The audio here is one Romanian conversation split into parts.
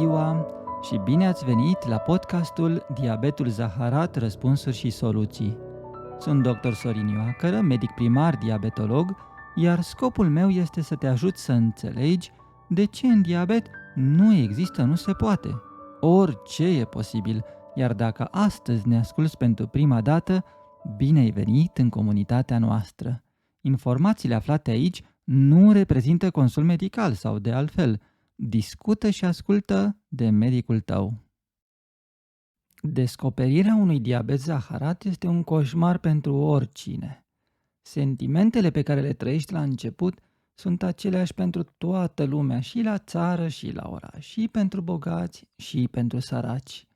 ziua și bine ați venit la podcastul Diabetul Zaharat, răspunsuri și soluții. Sunt dr. Sorin Ioacără, medic primar diabetolog, iar scopul meu este să te ajut să înțelegi de ce în diabet nu există, nu se poate. Orice e posibil, iar dacă astăzi ne asculți pentru prima dată, bine ai venit în comunitatea noastră. Informațiile aflate aici nu reprezintă consult medical sau de altfel. Discută și ascultă de medicul tău. Descoperirea unui diabet zaharat este un coșmar pentru oricine. Sentimentele pe care le trăiești la început sunt aceleași pentru toată lumea, și la țară și la oraș, și pentru bogați și pentru săraci.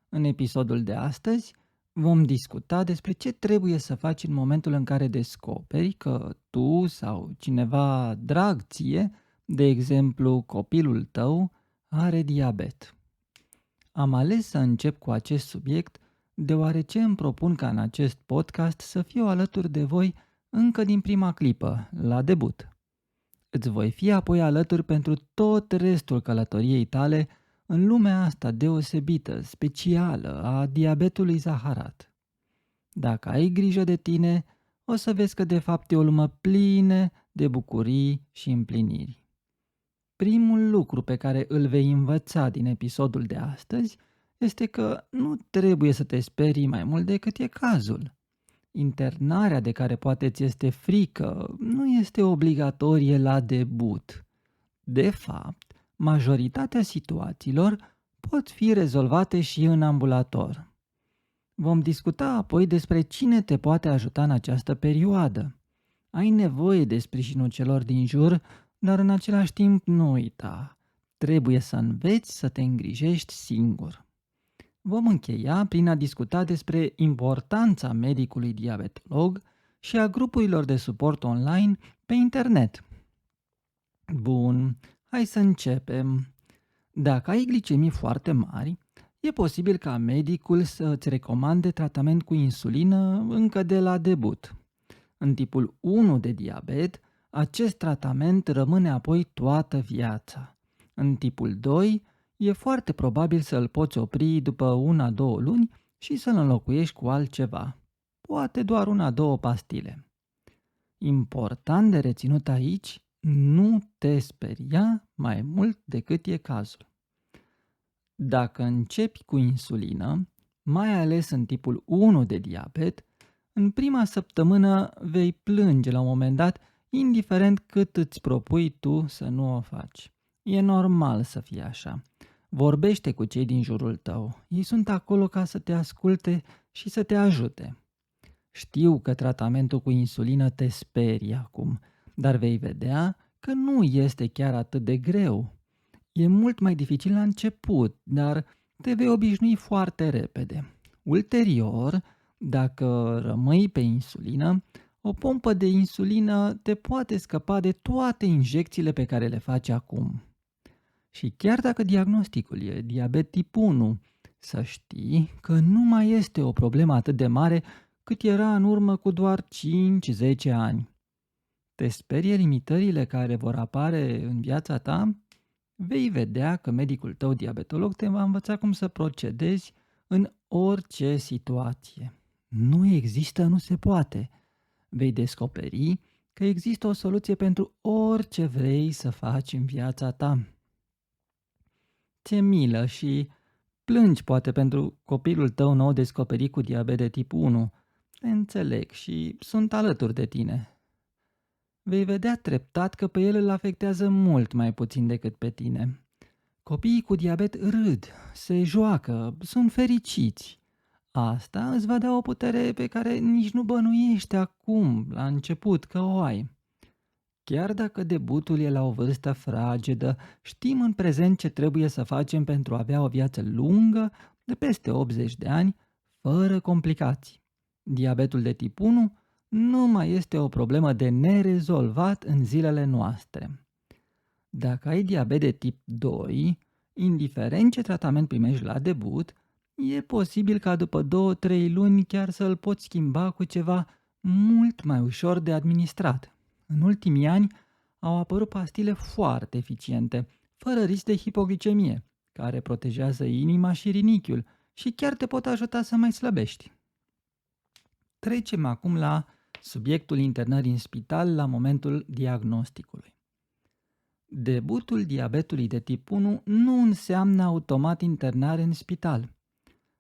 În episodul de astăzi vom discuta despre ce trebuie să faci în momentul în care descoperi că tu sau cineva drag ție, de exemplu copilul tău, are diabet. Am ales să încep cu acest subiect deoarece îmi propun ca în acest podcast să fiu alături de voi încă din prima clipă, la debut. Îți voi fi apoi alături pentru tot restul călătoriei tale în lumea asta deosebită, specială, a diabetului zaharat. Dacă ai grijă de tine, o să vezi că de fapt e o lume plină de bucurii și împliniri. Primul lucru pe care îl vei învăța din episodul de astăzi este că nu trebuie să te sperii mai mult decât e cazul. Internarea de care poate ți este frică nu este obligatorie la debut. De fapt, majoritatea situațiilor pot fi rezolvate și în ambulator. Vom discuta apoi despre cine te poate ajuta în această perioadă. Ai nevoie de sprijinul celor din jur, dar în același timp nu uita, trebuie să înveți să te îngrijești singur. Vom încheia prin a discuta despre importanța medicului diabetolog și a grupurilor de suport online pe internet. Bun, hai să începem. Dacă ai glicemii foarte mari, e posibil ca medicul să îți recomande tratament cu insulină încă de la debut. În tipul 1 de diabet, acest tratament rămâne apoi toată viața. În tipul 2, e foarte probabil să îl poți opri după 1-2 luni și să-l înlocuiești cu altceva. Poate doar 1-2 pastile. Important de reținut aici, nu te speria mai mult decât e cazul. Dacă începi cu insulină, mai ales în tipul 1 de diabet, în prima săptămână vei plânge la un moment dat, indiferent cât îți propui tu să nu o faci. E normal să fie așa. Vorbește cu cei din jurul tău. Ei sunt acolo ca să te asculte și să te ajute. Știu că tratamentul cu insulină te sperie acum, dar vei vedea că nu este chiar atât de greu. E mult mai dificil la început, dar te vei obișnui foarte repede. Ulterior, dacă rămâi pe insulină, o pompă de insulină te poate scăpa de toate injecțiile pe care le faci acum. Și chiar dacă diagnosticul e diabet tip 1, să știi că nu mai este o problemă atât de mare cât era în urmă cu doar 5-10 ani. Te sperie limitările care vor apare în viața ta? Vei vedea că medicul tău diabetolog te va învăța cum să procedezi în orice situație. Nu există, nu se poate. Vei descoperi că există o soluție pentru orice vrei să faci în viața ta. Ți-e milă și plângi poate pentru copilul tău nou descoperit cu diabet de tip 1. Te înțeleg și sunt alături de tine. Vei vedea treptat că pe el îl afectează mult mai puțin decât pe tine. Copiii cu diabet râd, se joacă, sunt fericiți. Asta îți va da o putere pe care nici nu bănuiești acum, la început, că o ai. Chiar dacă debutul e la o vârstă fragedă, știm în prezent ce trebuie să facem pentru a avea o viață lungă, de peste 80 de ani, fără complicații. Diabetul de tip 1 nu mai este o problemă de nerezolvat în zilele noastre. Dacă ai diabet de tip 2, indiferent ce tratament primești la debut, e posibil ca după 2-3 luni chiar să-l poți schimba cu ceva mult mai ușor de administrat. În ultimii ani au apărut pastile foarte eficiente, fără risc de hipoglicemie, care protejează inima și rinichiul și chiar te pot ajuta să mai slăbești. Trecem acum la subiectul internării în spital la momentul diagnosticului. Debutul diabetului de tip 1 nu înseamnă automat internare în spital.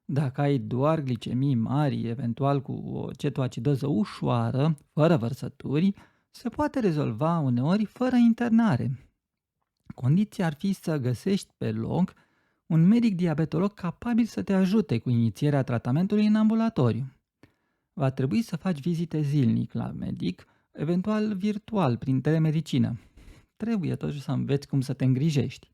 Dacă ai doar glicemii mari, eventual cu o cetoacidoză ușoară, fără vărsături, se poate rezolva uneori fără internare. Condiția ar fi să găsești pe loc un medic diabetolog capabil să te ajute cu inițierea tratamentului în ambulatoriu. Va trebui să faci vizite zilnic la medic, eventual virtual, prin telemedicină. Trebuie totuși să înveți cum să te îngrijești.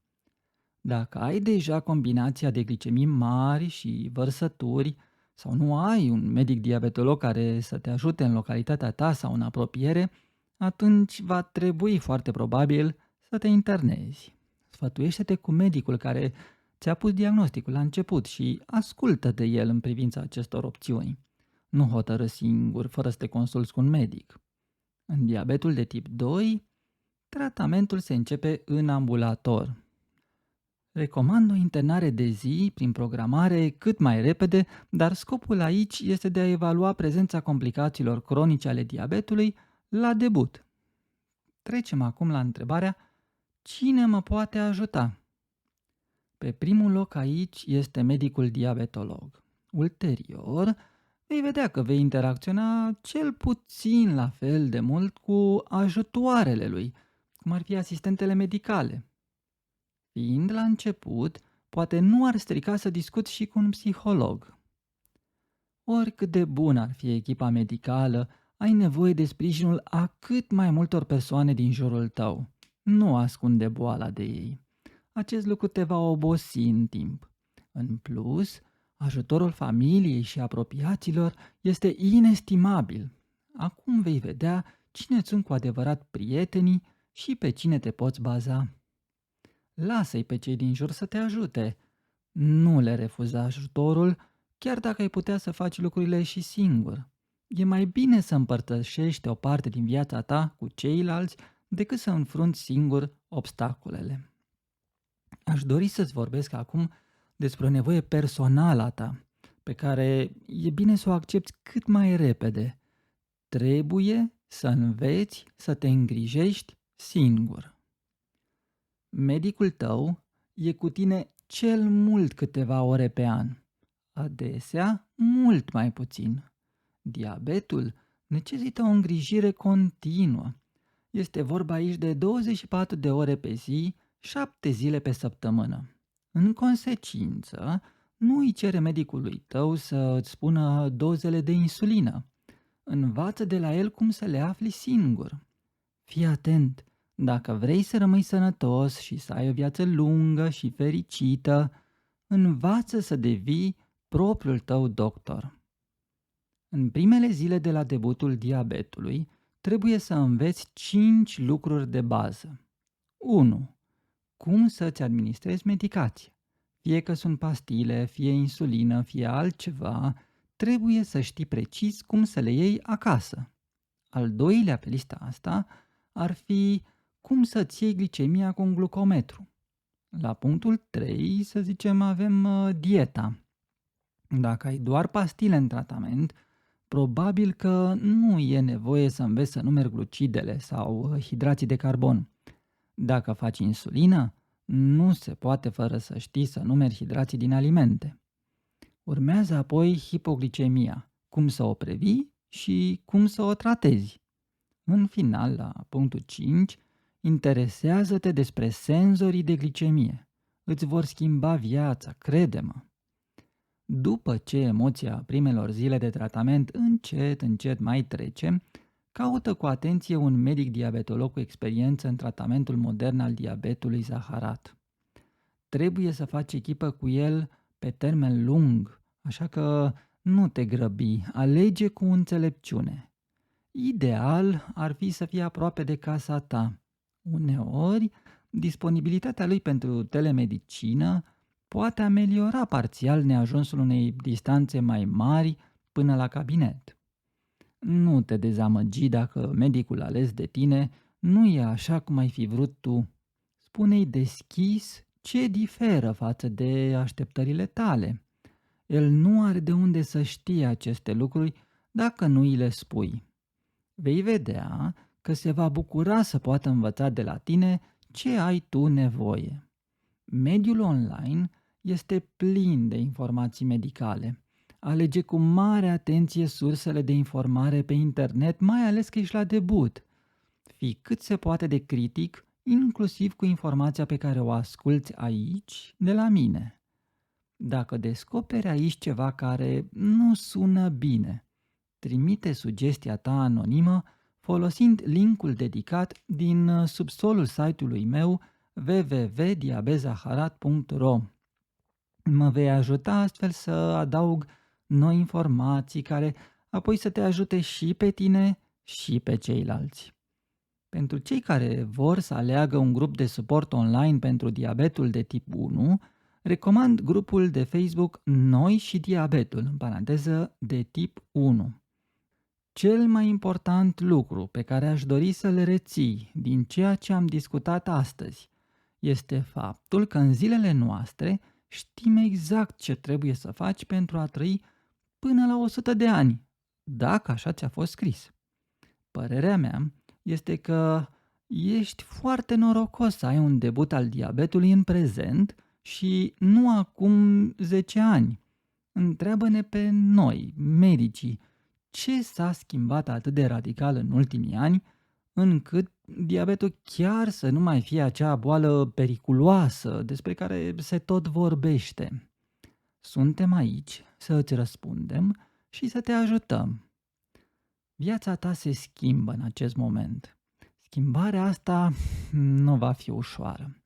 Dacă ai deja combinația de glicemii mari și vărsături, sau nu ai un medic diabetolog care să te ajute în localitatea ta sau în apropiere, atunci va trebui foarte probabil să te internezi. Sfătuiește-te cu medicul care ți-a pus diagnosticul la început și ascultă de el în privința acestor opțiuni. Nu hotărâ singur, fără să te consulți cu un medic. În diabetul de tip 2, tratamentul se începe în ambulator. Recomand o internare de zi prin programare cât mai repede, dar scopul aici este de a evalua prezența complicațiilor cronice ale diabetului la debut. Trecem acum la întrebarea: cine mă poate ajuta? Pe primul loc aici este medicul diabetolog. Ulterior, vei vedea că vei interacționa cel puțin la fel de mult cu ajutoarele lui, cum ar fi asistentele medicale. Fiind la început, poate nu ar strica să discuți și cu un psiholog. Oricât de bună ar fi echipa medicală, ai nevoie de sprijinul a cât mai multor persoane din jurul tău. Nu ascunde boala de ei. Acest lucru te va obosi în timp. În plus, ajutorul familiei și apropiaților este inestimabil. Acum vei vedea cine sunt cu adevărat prietenii și pe cine te poți baza. Lasă-i pe cei din jur să te ajute. Nu le refuza ajutorul, chiar dacă ai putea să faci lucrurile și singur. E mai bine să împărtășești o parte din viața ta cu ceilalți decât să înfrunți singur obstacolele. Aș dori să-ți vorbesc acum despre o nevoie personală a ta, pe care e bine să o accepti cât mai repede. Trebuie să înveți să te îngrijești singur. Medicul tău e cu tine cel mult câteva ore pe an, adesea mult mai puțin. Diabetul necesită o îngrijire continuă. Este vorba aici de 24 de ore pe zi, 7 zile pe săptămână. În consecință, nu îi cere medicului tău să îți spună dozele de insulină. Învață de la el cum să le afli singur. Fii atent! Dacă vrei să rămâi sănătos și să ai o viață lungă și fericită, învață să devii propriul tău doctor. În primele zile de la debutul diabetului, trebuie să înveți 5 lucruri de bază. 1. Cum să-ți administrezi medicația. Fie că sunt pastile, fie insulină, fie altceva, trebuie să știi precis cum să le iei acasă. Al doilea pe lista asta ar fi cum să-ți iei glicemia cu un glucometru. La punctul 3, să zicem, avem dieta. Dacă ai doar pastile în tratament, probabil că nu e nevoie să înveți să numeri glucidele sau hidrații de carbon. Dacă faci insulină, nu se poate fără să știi să numeri hidrații din alimente. Urmează apoi hipoglicemia, cum să o previi și cum să o tratezi. În final, la punctul 5, interesează-te despre senzorii de glicemie. Îți vor schimba viața, crede-mă. După ce emoția primelor zile de tratament încet mai trece, caută cu atenție un medic diabetolog cu experiență în tratamentul modern al diabetului zaharat. Trebuie să faci echipă cu el pe termen lung, așa că nu te grăbi, alege cu înțelepciune. Ideal ar fi să fie aproape de casa ta. Uneori, disponibilitatea lui pentru telemedicină poate ameliora parțial neajunsul unei distanțe mai mari până la cabinet. Nu te dezamăgi dacă medicul ales de tine nu e așa cum ai fi vrut tu. Spune-i deschis ce diferă față de așteptările tale. El nu are de unde să știe aceste lucruri dacă nu îi le spui. Vei vedea că se va bucura să poată învăța de la tine ce ai tu nevoie. Mediul online este plin de informații medicale. Alege cu mare atenție sursele de informare pe internet, mai ales că ești la debut. Fii cât se poate de critic, inclusiv cu informația pe care o asculți aici, de la mine. Dacă descoperi aici ceva care nu sună bine, trimite sugestia ta anonimă folosind linkul dedicat din subsolul site-ului meu www.diabezaharat.ro. Mă vei ajuta astfel să adaug noi informații care apoi să te ajute și pe tine și pe ceilalți. Pentru cei care vor să aleagă un grup de suport online pentru diabetul de tip 1, recomand grupul de Facebook Noi și Diabetul, în paranteză de tip 1. Cel mai important lucru pe care aș dori să-l reții din ceea ce am discutat astăzi este faptul că în zilele noastre știm exact ce trebuie să faci pentru a trăi până la 100 de ani, dacă așa ți-a fost scris. Părerea mea este că ești foarte norocos să ai un debut al diabetului în prezent și nu acum 10 ani. Întreabă-ne pe noi, medicii, ce s-a schimbat atât de radical în ultimii ani, încât diabetul chiar să nu mai fie acea boală periculoasă despre care se tot vorbește. Suntem aici să îți răspundem și să te ajutăm. Viața ta se schimbă în acest moment. Schimbarea asta nu va fi ușoară.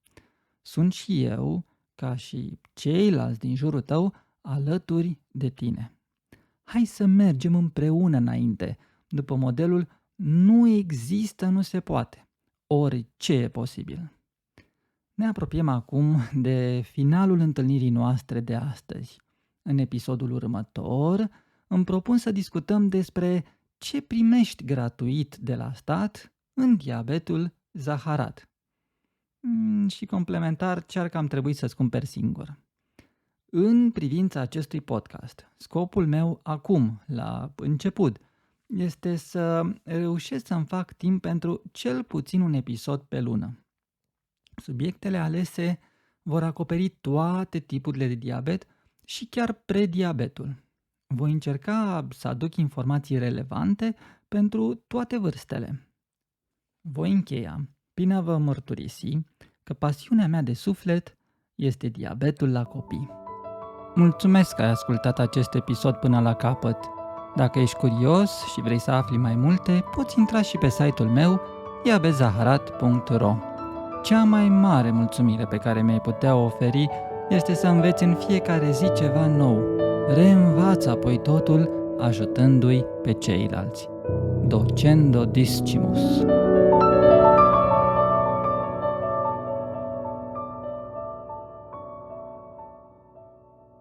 Sunt și eu, ca și ceilalți din jurul tău, alături de tine. Hai să mergem împreună înainte, după modelul nu există, nu se poate. Orice e posibil. Ne apropiem acum de finalul întâlnirii noastre de astăzi. În episodul următor îmi propun să discutăm despre ce primești gratuit de la stat în diabetul zaharat. Și complementar, ce ar cam trebui să-ți cumperi singur. În privința acestui podcast, scopul meu acum, la început, este să reușesc să-mi fac timp pentru cel puțin un episod pe lună. Subiectele alese vor acoperi toate tipurile de diabet și chiar prediabetul. Voi încerca să aduc informații relevante pentru toate vârstele. Voi încheia prin a vă mărturisi că pasiunea mea de suflet este diabetul la copii. Mulțumesc că ai ascultat acest episod până la capăt. Dacă ești curios și vrei să afli mai multe, poți intra și pe site-ul meu diabezaharat.ro. Cea mai mare mulțumire pe care mi-ai putea oferi este să înveți în fiecare zi ceva nou. Reînvață apoi totul ajutându-i pe ceilalți. Docendo discimus.